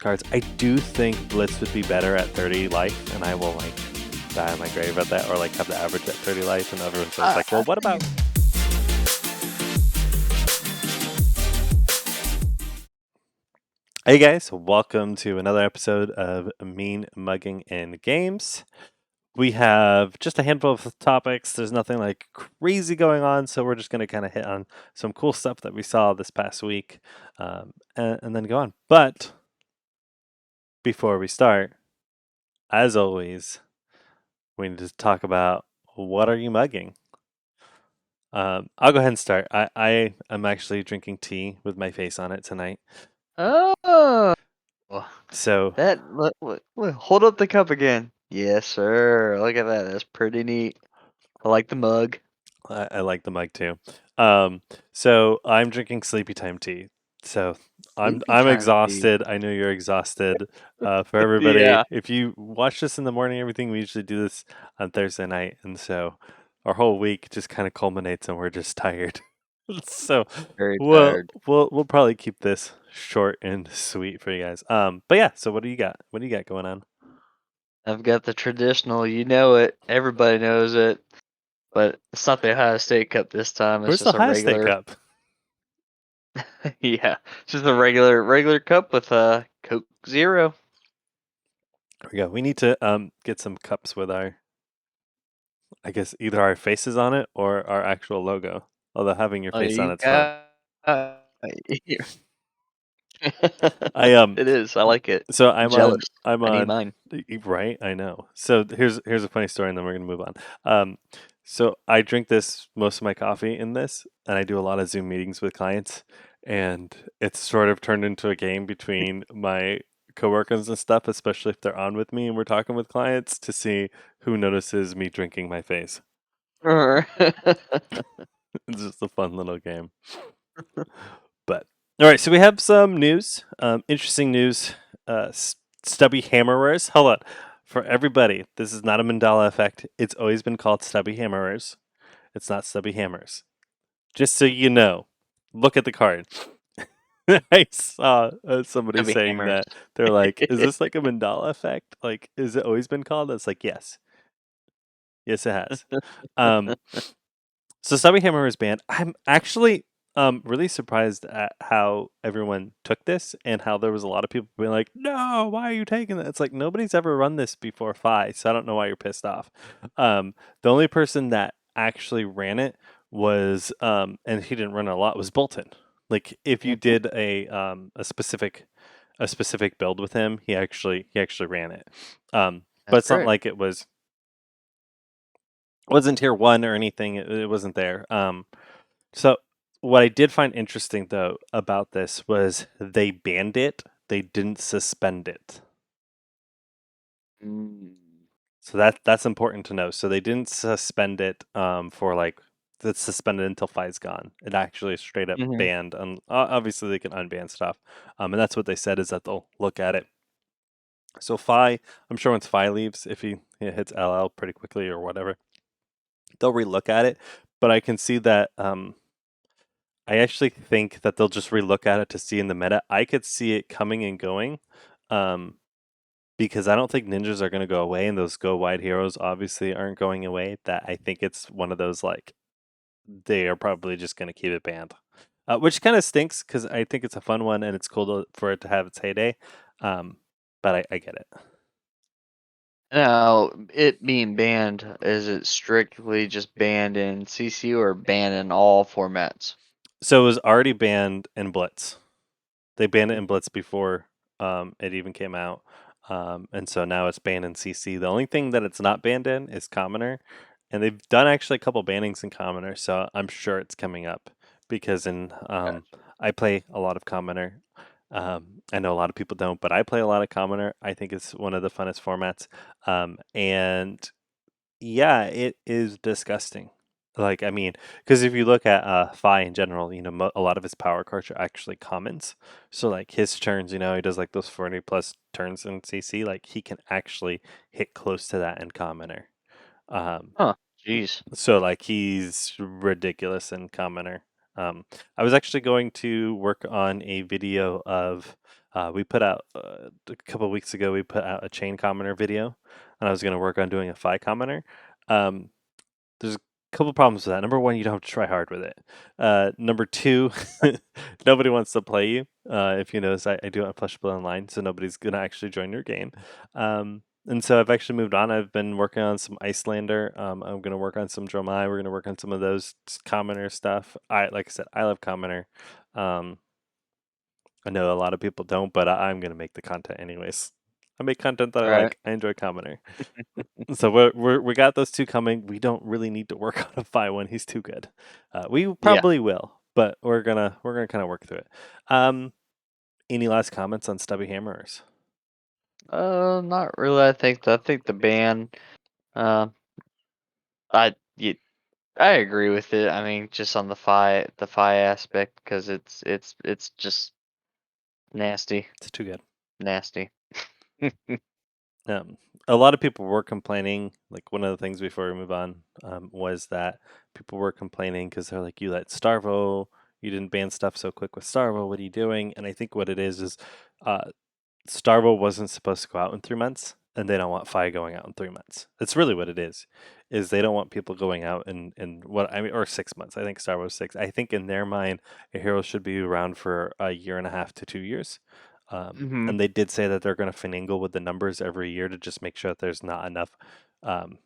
cards. I do think Blitz would be better at 30 life, and I will like die on my grave at that, or like have the average at 30 life, and everyone's always like, well, what about? Hey guys, welcome to another episode of Mean Mugging in Games. We have just a handful of topics. There's nothing like crazy going on, so we're just going to kind of hit on some cool stuff that we saw this past week and then go on. But before we start, as always, we need to talk about what are you mugging? I'll go ahead and start. I am actually drinking tea with my face on it tonight. Oh, So hold up the cup again. Yes, sir. Look at that. That's pretty neat. I like the mug. I like the mug too. So I'm drinking sleepy time tea. So I'm Sleepy time tea. exhausted. I know you're exhausted. For everybody, Yeah. if you watch this in the morning, everything we usually do this on Thursday night, and so our whole week just kind of culminates, and we're just tired. So Very we'll tired. we'll probably keep this short and sweet for you guys. But yeah. So what do you got? What do you got going on? I've got the traditional. You know it. Everybody knows it. But it's not the Ohio State Cup this time. It's Where's the just a Ohio State regular. cup? Yeah, just a regular cup with a Coke Zero. There we go. We need to get some cups with our, I guess, either our faces on it or our actual logo. Although having your Oh, face on you it's fun. got. I It is. I like it. so Jealous. I'm I need on mine. right, I know. So here's a funny story and then we're gonna move on. So I drink this most of my coffee in this, and I do a lot of Zoom meetings with clients, and it's sort of turned into a game between my coworkers and stuff, especially if they're on with me and we're talking with clients to see who notices me drinking my face. It's just a fun little game. But all right, so we have some news, interesting news. Stubby Hammerers. Hold on, for everybody, this is not a Mandela effect. It's always been called Stubby Hammerers. It's not Stubby Hammers. Just so you know, look at the card. I saw somebody Stubby saying Hammers. that they're like, "Is this like a Mandela effect? Like, is it always been called?" It's like, yes, yes, it has. Um, So Stubby Hammerers Ban, I'm actually really surprised at how everyone took this and how there was a lot of people being like, "No, why are you taking that?" It's like nobody's ever run this before FaB, so I don't know why you're pissed off. The only person that actually ran it was and he didn't run it a lot, was Bolton. Like if you did a specific build with him, he actually ran it. But That's it's not great. like it wasn't tier one or anything. It wasn't there. So what I did find interesting though about this was they banned it. They didn't suspend it. Mm. So that's important to know. So they didn't suspend it for like that's suspended until FA's gone. It actually is straight up Mhm. banned. And obviously they can unban stuff. And that's what they said is that they'll look at it. So FA, I'm sure once FA leaves, if he hits LL pretty quickly or whatever, they'll relook at it. But I can see that I actually think that they'll just relook at it to see in the meta. I could see it coming and going, because I don't think ninjas are going to go away, and those go wide heroes obviously aren't going away. That I think it's one of those like they are probably just going to keep it banned, which kind of stinks because I think it's a fun one and it's cool for it to have its heyday. But I get it. Now, it being banned, is it strictly just banned in CC or banned in all formats? So it was already banned in Blitz. They banned it in Blitz before it even came out. And so now it's banned in CC. The only thing that it's not banned in is Commoner. And they've done actually a couple bannings in Commoner, so I'm sure it's coming up. Because Gotcha. I play a lot of Commoner. I know a lot of people don't, but I play a lot of Commoner. I think it's one of the funnest formats. And yeah, it is disgusting. Like, I mean, because if you look at FaB in general, a lot of his power cards are actually commons. So, like, his turns, he does like those 40 plus turns in CC. Like, he can actually hit close to that in commoner. Um, Huh. Jeez. so, like, he's ridiculous in commoner. I was actually going to work on a video of We put out a couple of weeks ago. We put out a chain commenter video, and I was going to work on doing a FI commenter. Um, there's a couple problems with that. Number one, you don't have to try hard with it. Number two, nobody wants to play you. If you notice, I do it on Flushable Online, so nobody's gonna actually join your game. And so I've actually moved on. I've been working on some Icelander. I'm gonna work on some Dromai. We're gonna work on some of those commoner stuff. Like I said, I love commoner. Um, I know a lot of people don't, but I'm gonna make the content anyways. I make content that I Right. like. I enjoy commoner. So we got those two coming. We don't really need to work on a FI one. He's too good. We Yeah. probably will, but we're gonna kind of work through it. Any last comments on Stubby Hammerers? Not really. I think the ban. Uh, I you, I agree with it. I mean, just on the fi aspect, because it's just nasty, It's too good. nasty. Um, a lot of people were complaining. Like one of the things before we move on was that people were complaining because they're like, "You let Starvo, you didn't ban stuff so quick with Starvo. What are you doing?" And I think what it is uh, Starvo wasn't supposed to go out in 3 months, and they don't want FI going out in 3 months. That's really what it is they don't want people going out in what I mean, or 6 months. I think Starvo's 6. I think in their mind, a hero should be around for a year and a half to 2 years. Hmm. And they did say that they're going to finagle with the numbers every year to just make sure that there's not enough um,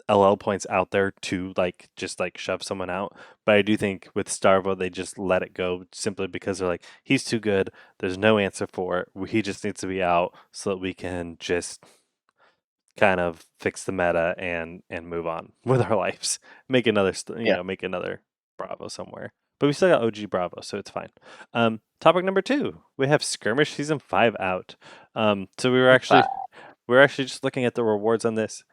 LL points out there to just shove someone out. But I do think with Starvo, they just let it go simply because they're like, he's too good. There's no answer for it. He just needs to be out so that we can just kind of fix the meta and move on with our lives. Make another, Yeah. make another Bravo somewhere. But we still got OG Bravo, so it's fine. Topic number 2, we have Skirmish Season 5 out. So we were actually just looking at the rewards on this,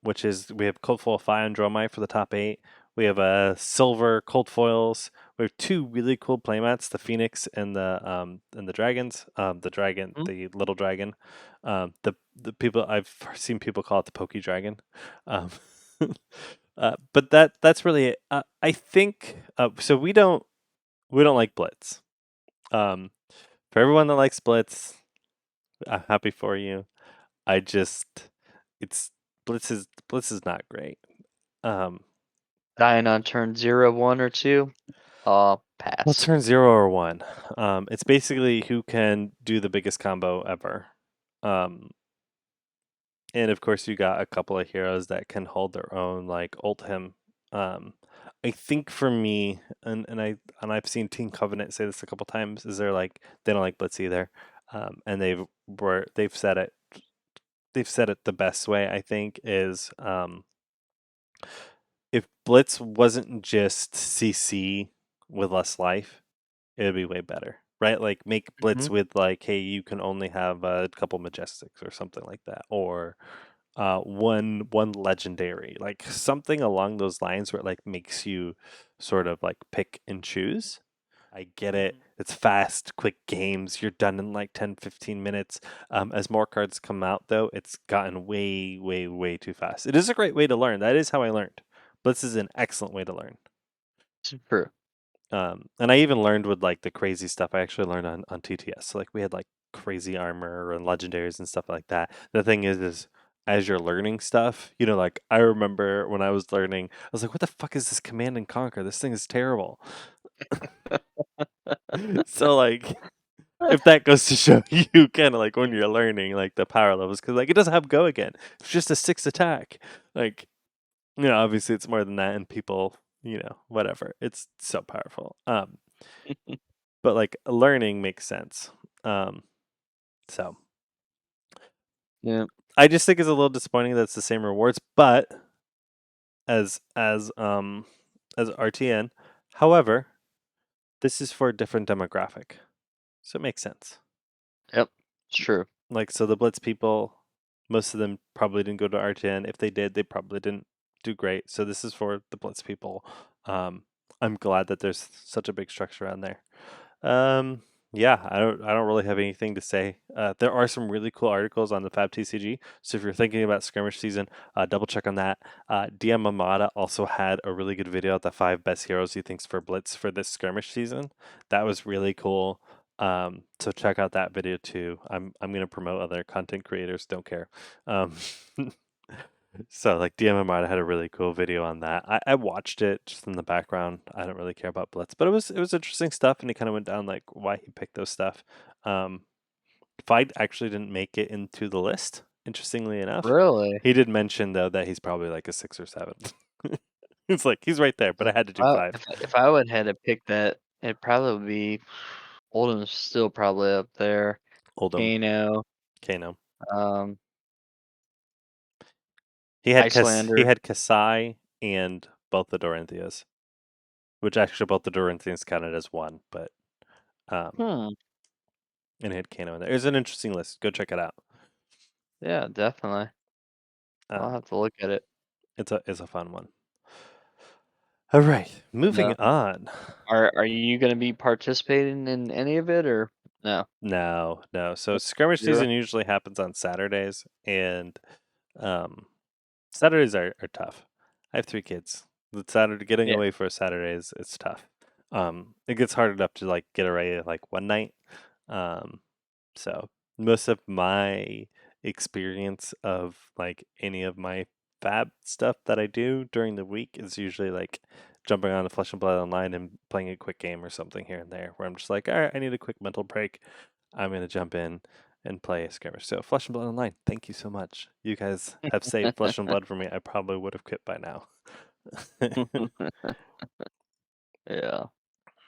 which is we have Cold Foil Fire and Dromite for the top 8. We have a silver Cold Foils. We have 2 really cool playmats, the Phoenix and the Dragons. Mhm. The little dragon. The people I've seen people call it the Pokey Dragon. Um, but that's really it. I think so. We don't like Blitz. Um, for everyone that likes Blitz, I'm happy for you. I just it's Blitz is not great. Um, Dying on turn 0, 1, or 2. well, Pass. turn 0 or 1. It's basically who can do the biggest combo ever. Um, and of course, you got a couple of heroes that can hold their own, like Oldhim. Um, I think for me, and I've seen Team Covenant say this a couple times, is they're like they don't like Blitz either, and they've said it the best way. I think is if Blitz wasn't just CC with less life, it would be way better, right? Like make Blitz Hmm. with like, hey, you can only have a couple Majestics or something like that, or one legendary, like something along those lines where it like makes you sort of like pick and choose. I get it. It's fast, quick games. You're done in like 10, 15 minutes. As more cards come out, though, it's gotten way, way, way too fast. It is a great way to learn. That is how I learned. Blitz is an excellent way to learn. True. And I even learned with like the crazy stuff. I actually learned on TTS. So, like we had like crazy armor and legendaries and stuff like that. The thing is as you're learning stuff, like I remember when I was learning, I was like, what the fuck is this command and conquer? This thing is terrible. So like if that goes to show you kind of like when you're learning like the power levels, because like it doesn't have go again. It's just a 6 attack. Like, obviously it's more than that, and people, whatever. It's so powerful. But like learning makes sense. So Yeah. I just think it's a little disappointing that it's the same rewards, but as RTN, however, this is for a different demographic, so it makes sense. Yep. It's true. Like, so the Blitz people, most of them probably didn't go to RTN. If they did, they probably didn't do great. So this is for the Blitz people. I'm glad that there's such a big structure on there. Yeah, I don't really have anything to say. There are some really cool articles on the FaB TCG. So if you're thinking about skirmish season, double check on that. DM Amada also had a really good video at the 5 best heroes he thinks for Blitz for this skirmish season. That was really cool. So check out that video too. I'm gonna promote other content creators. Don't care. Um, so like DMMR had a really cool video on that. I watched it just in the background. I don't really care about Blitz, but it was interesting stuff, and he kind of went down like why he picked those stuff. Fight actually didn't make it into the list. Interestingly enough, Really? he did mention though that he's probably like a 6 or 7. It's like he's right there, but I had to do Well, 5. if I would had to pick that, it'd probably be Oldham's still probably up there. Oldham, Kano, Kano. um, He Icelander. had Kasai and both the Dorinthias, which actually both the Dorinthians counted as one, but um, Hmm. and he had Kano in there. It's an interesting list. Go check it out. Yeah, definitely. I'll Um, have to look at it. it's a fun one. All right, moving No. on. Are you gonna be participating in any of it or no? No, no. So skirmish Zero? season usually happens on Saturdays, and um, Saturdays are tough. I have 3 kids. The Saturday getting Yeah. away for a Saturday is it's tough. It gets hard enough to like get away like one night. Um, so most of my experience of like any of my fab stuff that I do during the week is usually like jumping on a Flesh and Blood online and playing a quick game or something here and there where I'm just like, all right, I need a quick mental break. I'm gonna jump in and play a skirmish. So Flesh and Blood Online, thank you so much. You guys have saved Flesh and Blood for me. I probably would have quit by now. Yeah.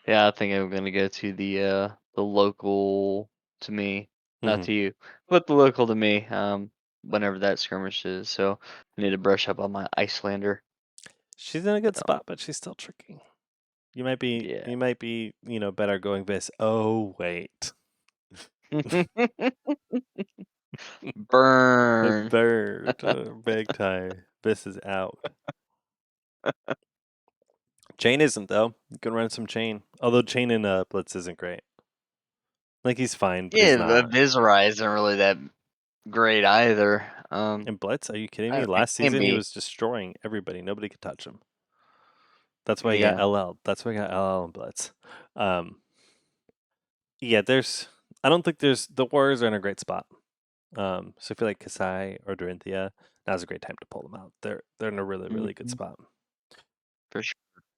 Yeah, I think I'm gonna go to the local to me, not Hmm. to you, but the local to me, whenever that skirmish is. So I need to brush up on my Icelander. She's in a good So spot, but she's still tricky. You might be, yeah. you might be, better going this. Oh wait, a Burn. bird, big time. This is out. Chain isn't though. You can run some chain, although chain in Blitz isn't great. Like he's fine, but he's Yeah, the not. Vizrai isn't really that great either. In Blitz, are you kidding me? It Last can season he be. was destroying everybody. Nobody could touch him. That's why he got Yeah. LL. That's why he got LL in Blitz. Um, yeah, I don't think the Warriors are in a great spot. So if you like Kasai or Dorinthia, now's a great time to pull them out. They're in a really, really good Mhm. spot. For sure.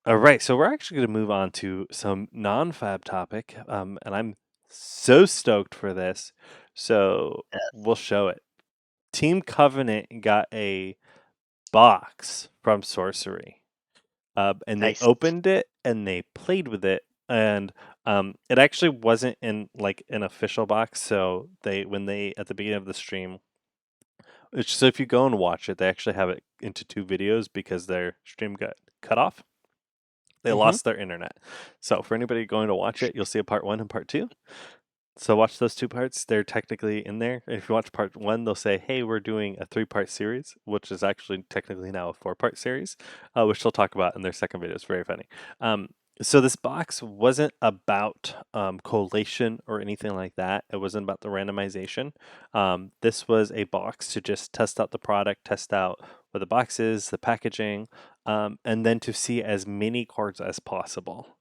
All right, so we're actually going to move on to some non-fab topic, and I'm so stoked for this. So Yeah. we'll show it. Team Covenant got a box from Sorcery, and they Nice. opened it and they played with it, and it actually wasn't in like an official box. So when they at the beginning of the stream, so if you go and watch it, they actually have it into 2 videos because their stream got cut off. They Mhm. lost their internet. So for anybody going to watch it, you'll see a part 1 and part 2. So watch those 2 parts. They're technically in there. And if you watch part 1, they'll say, "Hey, we're doing a 3-part series," which is actually technically now a 4-part series, which they'll talk about in their second video. It's very funny. Um, so this box wasn't about collation or anything like that. It wasn't about the randomization. This was a box to just test out the product, test out what the box is, the packaging, and then to see as many cards as possible.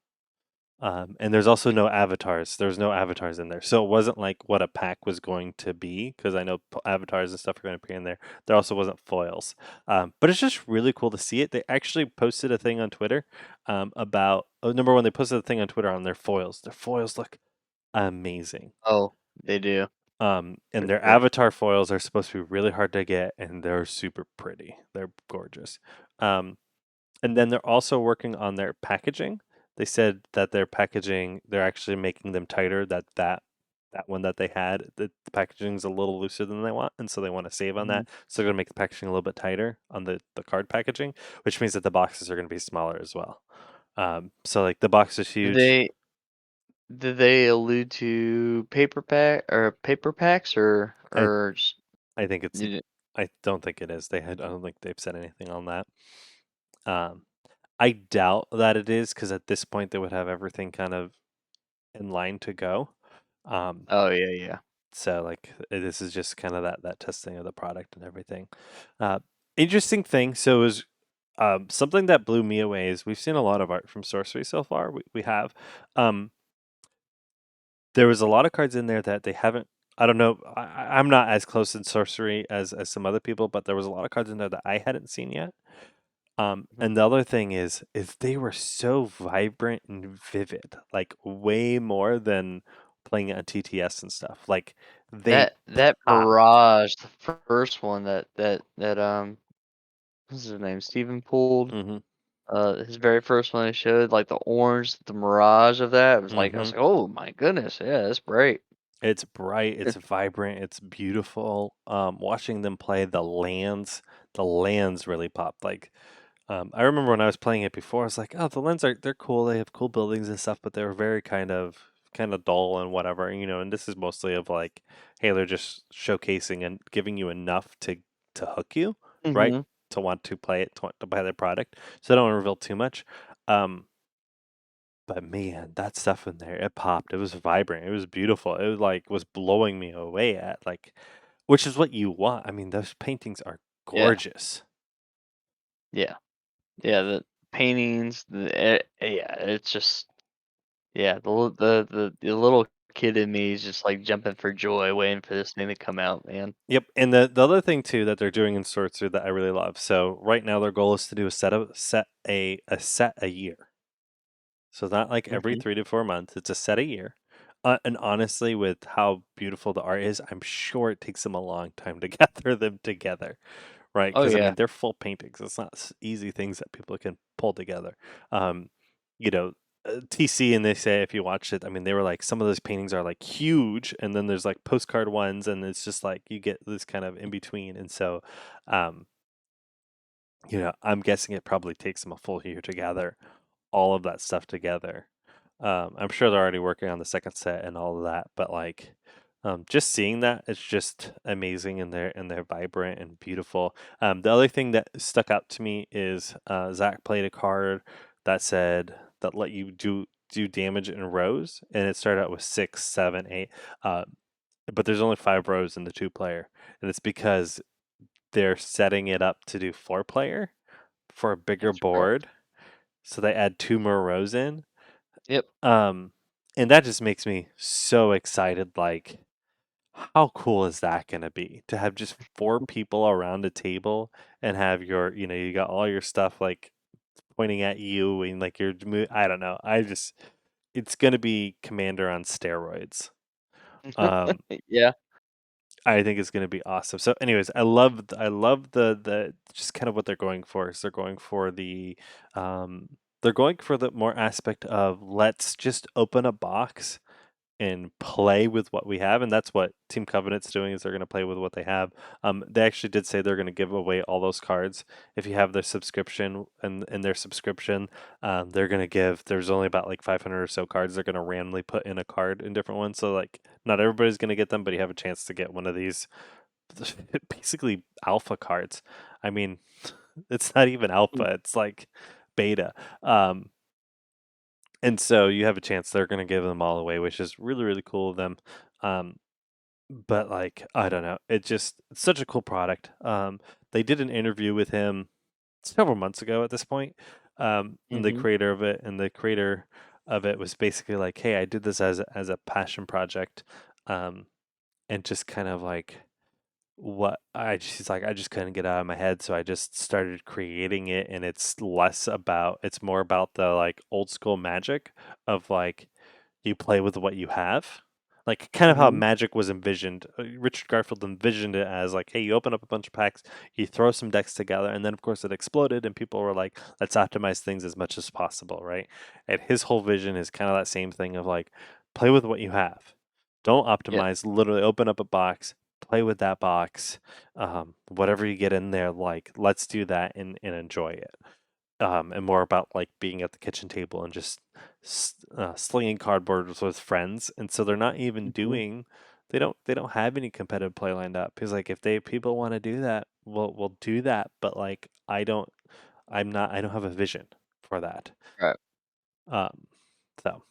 And there's also no avatars. There's no avatars in there. So it wasn't like what a pack was going to be, because I know avatars and stuff are going to appear in there. There also wasn't foils. But it's just really cool to see it. They actually posted a thing on Twitter about, number one, they posted a thing on Twitter on their foils. Their foils look amazing. Oh, they do. For And their sure. avatar foils are supposed to be really hard to get, and they're super pretty. They're gorgeous. Um, and then they're also working on their packaging. They said that their packaging, they're actually making them tighter. That one that they had, the packaging is a little looser than they want, and so they want to save on Mhm. that. So they're going to make the packaging a little bit tighter on the card packaging, which means that the boxes are going to be smaller as well. So like the box is Did huge. they allude to paper packs I or just, I think it's did it, I don't think it is. I don't think they've said anything on that. Um, I doubt that it is because at this point they would have everything kind of in line to go. Um, oh yeah, yeah. so like this is just kind of that testing of the product and everything. Uh, Interesting thing. So it was something that blew me away is we've seen a lot of art from Sorcery so far. We have. Um, There was a lot of cards in there that they haven't. I don't know. I'm not as close in sorcery as some other people, but there was a lot of cards in there that I hadn't seen yet. Mhm. And the other thing is they were so vibrant and vivid, like way more than playing on TTS and stuff. Like they That popped. barrage, the first one that what's his name? Stephen pulled. Hmm. His very first one he showed, like the orange, the mirage of that. It was like I Hmm. was like, oh my goodness, yeah, that's great. It's bright, it's It, vibrant, it's beautiful. Watching them play the lands really popped. Like, I remember when I was playing it before, I was like, oh, the lands they're cool. They have cool buildings and stuff, but they're very kind of dull and whatever, you know. And this is mostly of like, hey, they're just showcasing and giving you enough to hook you, right? hmm To want to play it, to want to buy their product. So I don't want to reveal too much. Um, but man, that stuff in there, it popped. It was vibrant. It was beautiful. It was like was blowing me away at like, which is what you want. I mean, those paintings are Yeah, gorgeous. yeah, yeah. The paintings, yeah, it's just yeah. The little kid in me is just like jumping for joy, waiting for this thing to come out, man. Yep, and the other thing too that they're doing in Sorcerer that I really love. So right now their goal is to do a set a year. So it's not like every hmm 3 to 4 months. It's a set a year. And honestly, with how beautiful the art is, I'm sure it takes them a long time to gather them together, right? Oh Because I yeah. mean, they're full paintings. It's not easy things that people can pull together. Um, you know, TC and they say if you watch it, I mean, they were like some of those paintings are like huge, and then there's like postcard ones, and it's just like you get this kind of in between. And so, um, I'm guessing it probably takes them a full year to gather all of that stuff together. I'm sure they're already working on the second set and all of that, but like, just seeing that, it's just amazing, and they're vibrant and beautiful. The other thing that stuck out to me is Zach played a card that said that let you do damage in rows, and it started out with 6, 7, 8. Uh, but there's only 5 rows in the 2 player, and it's because they're setting it up to do 4 player for a bigger That's correct. board, so they add 2 more rows in. Yep. Um, and that just makes me so excited. Like, how cool is that going to be to have just 4 people around a table and have you got all your stuff like pointing at you and like I don't know. It's going to be Commander on steroids. Um, Yeah. I think it's going to be awesome. So, anyways, I love the just kind of what they're going for. Is um, they're going for the more aspect of let's just open a box and play with what we have, and that's what Team Covenant's doing. Is they're going to play with what they have. They actually did say they're going to give away all those cards if you have their subscription, and in their subscription, they're going to give. There's only about like 500 or so cards. They're going to randomly put in a card in different ones. So like, not everybody's going to get them, but you have a chance to get one of these basically alpha cards. I mean, it's not even alpha. It's like beta. Um, and so you have a chance they're going to give them all away, which is really, really cool of them. Um, but like, I don't know. It's such a cool product. They did an interview with him several months ago at this point. And hmm the creator of it was basically like, hey, I did this as a passion project. Um, and just kind of like, he's like, I just couldn't get out of my head, so I just started creating it, and it's more about the like old school magic of like you play with what you have, like kind of how hmm Magic was envisioned. Richard Garfield envisioned it as like, hey, you open up a bunch of packs, you throw some decks together, and then of course it exploded, and people were like, let's optimize things as much as possible, right? And his whole vision is kind of that same thing of like, play with what you have. Don't Yeah. optimize. Literally, open up a box, play with that box. Whatever you get in there, like let's do that and enjoy it. And more about like being at the kitchen table and just slinging cardboard with friends. And so they're not even hmm doing. They don't have any competitive play lined up. Because like if people want to do that, we'll do that. But like I don't. I'm not. I don't have a vision for that. Right. Um, so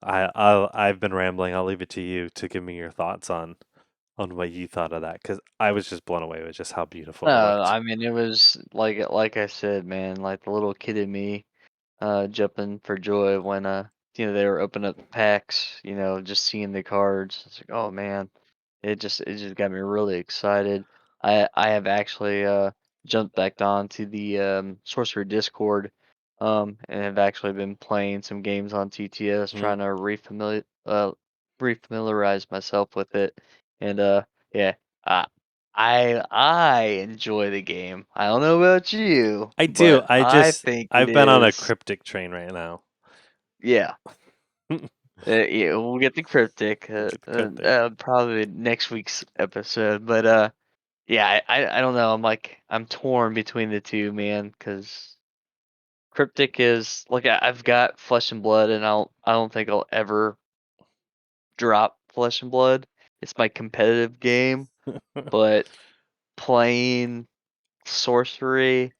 I've been rambling. I'll leave it to you to give me your thoughts on what you thought of that, because I was just blown away with just how beautiful it No, looked. I mean it was like I said, man, like the little kid in me jumping for joy when they were opening up packs, just seeing the cards. It's like, oh man, it just got me really excited. I have actually jumped back on to the Sorcery Discord, and have actually been playing some games on TTS, Mhm. trying to refamiliarize myself with it. And yeah, uh, I enjoy the game. I don't know about you, I do. but I think it I've been on a is. cryptic train right now. Yeah. We'll Yeah, we'll get the cryptic, get the cryptic. probably next week's episode. But yeah, I don't know. I'm torn between the two, man, because cryptic is like I've got Flesh and Blood, and I don't think I'll ever drop Flesh and Blood. It's my competitive game, but playing sorcery,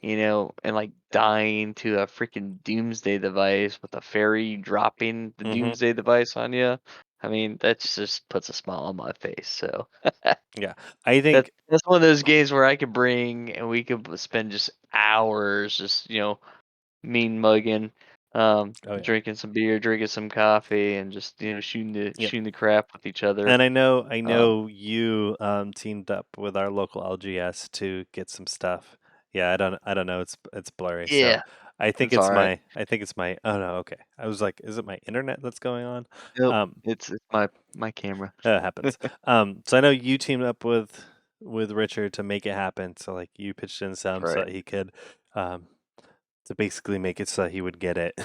and like dying to a freaking doomsday device with a fairy dropping the Hmm. doomsday device on you. I mean, that just puts a smile on my face. So Yeah, I that think. that's one of those games where I could bring and we could spend just hours just, mean mugging, Oh yeah. drinking some beer, drinking some coffee, and just, shooting the Yep. shooting the crap with each other. And I Um, know you teamed up with our local LGS to get some stuff. Yeah, I don't know. It's blurry. So yeah, it's all right. I think it's my. Oh no, okay. I was like, is it my internet that's going on? Nope, Um, it's my camera. that happens. So I know you teamed up with Richard to make it happen. So like you pitched in some so Right. that he could um to basically make it so that he would get it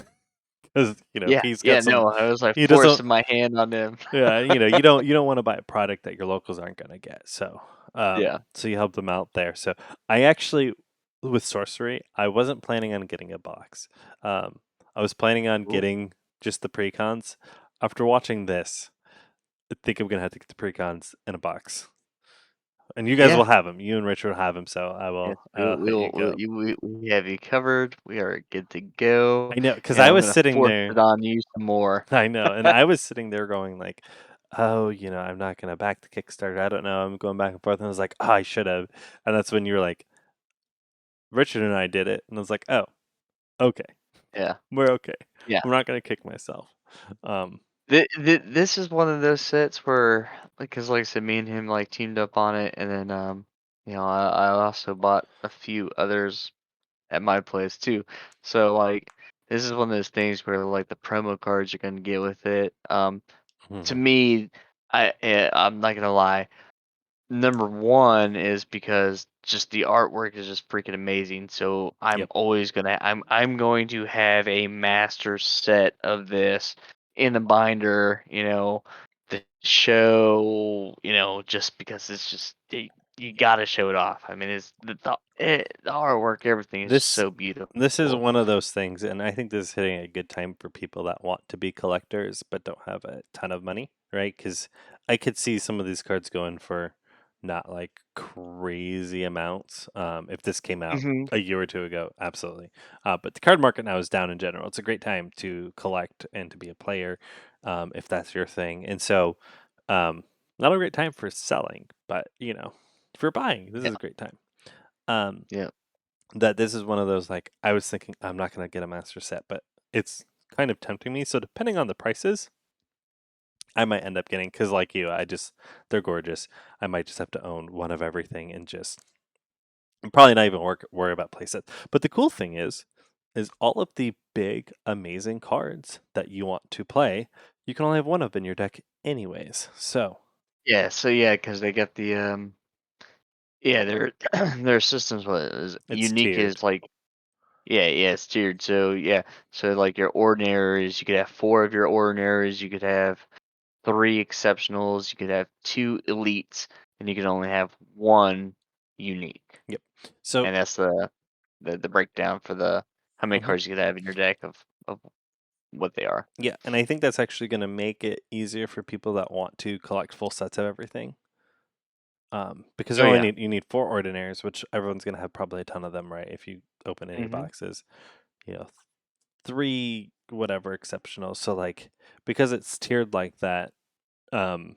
because Yeah, he's yeah, got some. no, I was like He doesn't. forcing my hand on them. Yeah, you don't want to buy a product that your locals aren't going to get. So, Yeah. so you help them out there. So I actually, with sorcery, I wasn't planning on getting a box. Um, I was planning on Ooh, getting just the precons. After watching this, I think I'm gonna have to get the precons in a box, and you guys will yeah. have them. You and Richard will have them. So Yes, I'll let you go. we have you covered. We are good to go, I know, because and I I'm was gonna sitting force there. it on you some more. I know, and I was sitting there going like, "Oh, I'm not gonna back the Kickstarter. I don't know. I'm going back and forth." And I was like, "Oh, I should have." And that's when you were like, "Richard and I did it," and I was like, "Oh, okay, Yeah, we're okay. yeah. I'm not gonna kick myself." Um, This is one of those sets where, because like I said, me and him like teamed up on it, and then I also bought a few others at my place too. So like this is one of those things where like the promo cards you're gonna get with it. To mhm. me, I'm not gonna lie. Number one is because just the artwork is just freaking amazing. So Yep. I'm going to have a master set of this in the binder, the show, just because it's just you got to show it off. I mean, it's the artwork, everything is just This so beautiful. this is one of those things, and I think this is hitting a good time for people that want to be collectors but don't have a ton of money, right? Because I could see some of these cards going for not like crazy amounts. If this came out Hmm. a year or two ago, absolutely. But the card market now is down in general. It's a great time to collect and to be a player, if that's your thing. And so, um, not a great time for selling, but if you're buying, this Yeah, is a great time. Um, yeah, that this is one of those like I was thinking I'm not gonna get a master set, but it's kind of tempting me. So depending on the prices, I might end up getting because like you, they're gorgeous. I might just have to own one of everything and just probably not even worry about playsets. But the cool thing is all of the big amazing cards that you want to play, you can only have one of in your deck anyways. So yeah. So yeah, because they got the yeah, their systems was it's unique tiered. is like. Yeah, yeah, it's tiered. So yeah, so like your ordinaries, you could have four of your ordinaries, you could have three exceptionals, you could have two elites, and you could only have one unique. Yep. So And that's the breakdown for the how many mhm. cards you could have in your deck of what they are. Yeah, and I think that's actually going to make it easier for people that want to collect full sets of everything. Because Oh yeah. you need four ordinaries, which everyone's going to have probably a ton of them, right? If you open any Hmm. boxes, you know, three whatever exceptional. So like because it's tiered like that, um,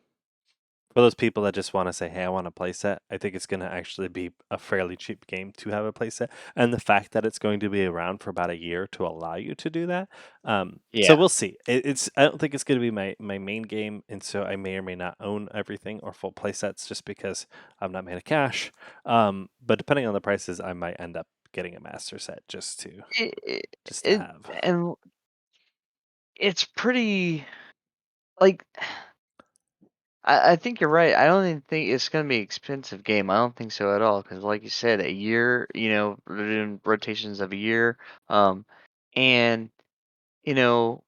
For those people that just want to say, "Hey, I want a playset," I think it's going to actually be a fairly cheap game to have a playset, and the fact that it's going to be around for about a year to allow you to do that. So Yeah. we'll see. It's I don't think it's going to be my main game, and so I may or may not own everything or full playsets just because I'm not made of cash. But depending on the prices, I might end up getting a master set It, it, just to it have. and it's pretty like I think you're right. I don't even think it's gonna be an expensive game. I don't think so at all. Because like you said, a year, we're doing rotations of a year, and you know,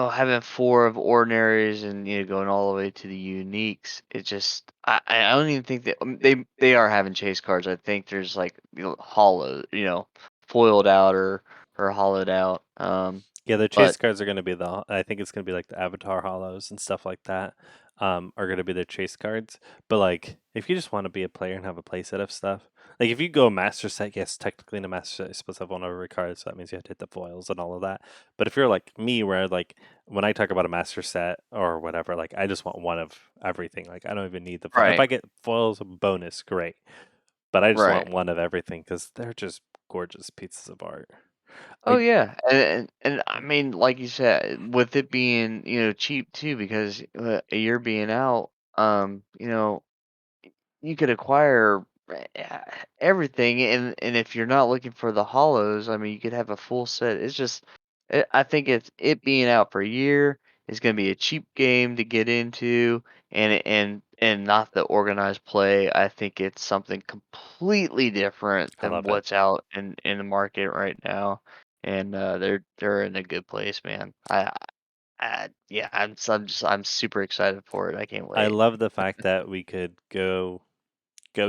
having four of ordinaries and going all the way to the uniques. It just, I don't even think that they are having chase cards. I think there's like hollow, foiled out or hollowed out. Yeah, the chase But cards are going to be I think it's going to be like the Avatar hollows and stuff like that. Are going to be their chase cards. But like, if you just want to be a player and have a play set of stuff, like if you go master set, yes, technically in a master set, you're supposed to have one of every card, so that means you have to hit the foils and all of that. But if you're like me, where like when I talk about a master set or whatever, like I just want one of everything. Like I don't even need the foil. If right, I get foils, bonus, great. But I just want right. one of everything because they're just gorgeous pieces of art. Oh Like, yeah, and I mean, like you said, with it being cheap too, because a year being out, you could acquire eh, everything, and if you're not looking for the hollows, I mean, you could have a full set. It's just, I think it being out for a year is going to be a cheap game to get into, and not the organized play. I think it's something completely different I than love it. what's out in the market right now, and they're in a good place, man. Yeah, I'm super excited for it. I can't I wait. love the fact that we could go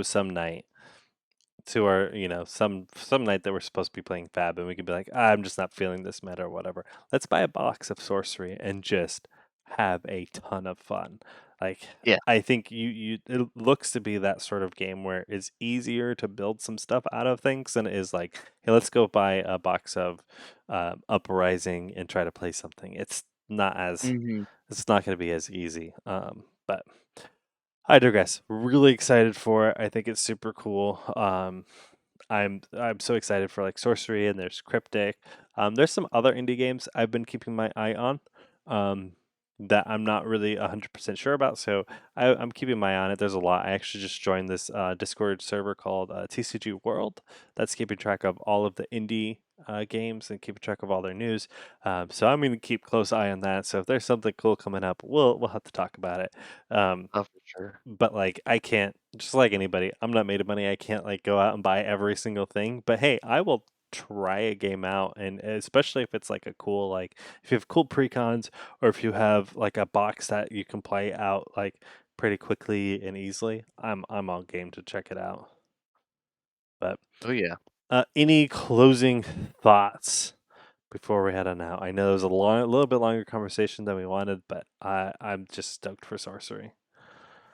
some night to our some night that we're supposed to be playing FaB and we could be like, I'm just not feeling this meta or whatever. Let's buy a box of sorcery and just have a ton of fun. Like Yeah. I think it looks to be that sort of game where it's easier to build some stuff out of things than it is like, hey, let's go buy a box of Uprising and try to play something. Hmm. It's not going to be as easy. But I digress. Really excited for it. I think it's super cool. I'm so excited for like Sorcery and there's Cryptic. There's some other indie games I've been keeping my eye on. Um, that I'm not really 100% sure about, so I'm keeping my eye on it. There's a lot. I actually just joined this Discord server called TCG World that's keeping track of all of the indie games and keeping track of all their news. So I'm going to keep close eye on that. So if there's something cool coming up, we'll have to talk about it. Um, Oh, for sure. but like I can't, just like anybody, I'm not made of money. I can't like go out and buy every single thing. But hey, I will try a game out, and especially if it's like a cool, like if you have cool precons or if you have like a box that you can play out like pretty quickly and easily, I'm all game to check it out. But Oh yeah. any closing thoughts before we head on out? I know it was a little bit longer conversation than we wanted, but I'm just stoked for sorcery.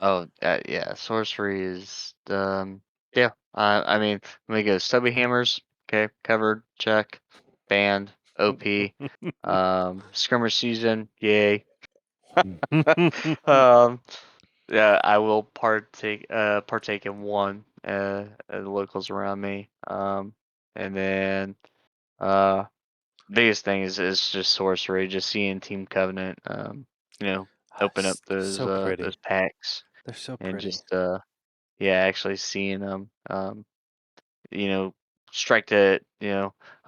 Oh, yeah. Sorcery is yeah. I mean, let me go. Stubby hammers. Okay, covered. Check. Banned. OP. Skirmish season. Yay. um. Yeah, I will partake in one. The locals around me. And then biggest thing is just sorcery. Just seeing Team Covenant. You know, open up So those pretty. packs They're so and pretty. just yeah, actually seeing them, you know, strike a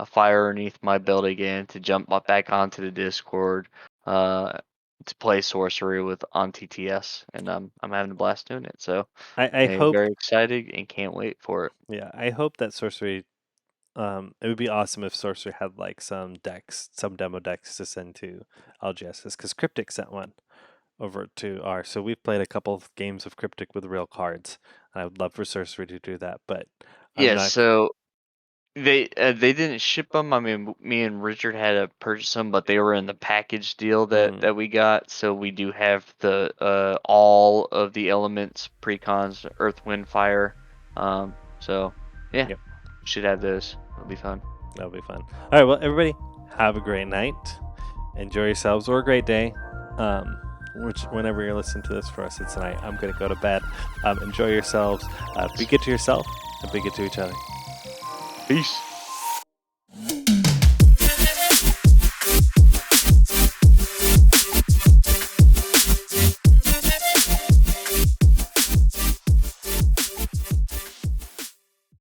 fire underneath my belt again to jump back onto the Discord, uh, to play sorcery with on TTS, and I'm having a blast doing it. So I I'm hope, very excited and can't wait for it. yeah, I hope that sorcery. It would be awesome if sorcery had like some decks, some demo decks to send to LGSs, because Cryptic sent one over to our. So we've played a couple of games of Cryptic with real cards. And I would love for sorcery to do that, but I'm Yeah, not. so they didn't ship them. I mean, me and Richard had to purchase them, but they were in the package deal that Mm, we got. So we do have the all of the elements precons, Earth, Wind, Fire. So yeah, yep, should have those. It'll be fun. that'll be fun. All right, well, everybody, have a great night. Enjoy yourselves or a great day. Um, which whenever you're listening to this for us, it's tonight. I'm gonna go to bed. Enjoy yourselves. Be good to yourself and be good to each other. Peace.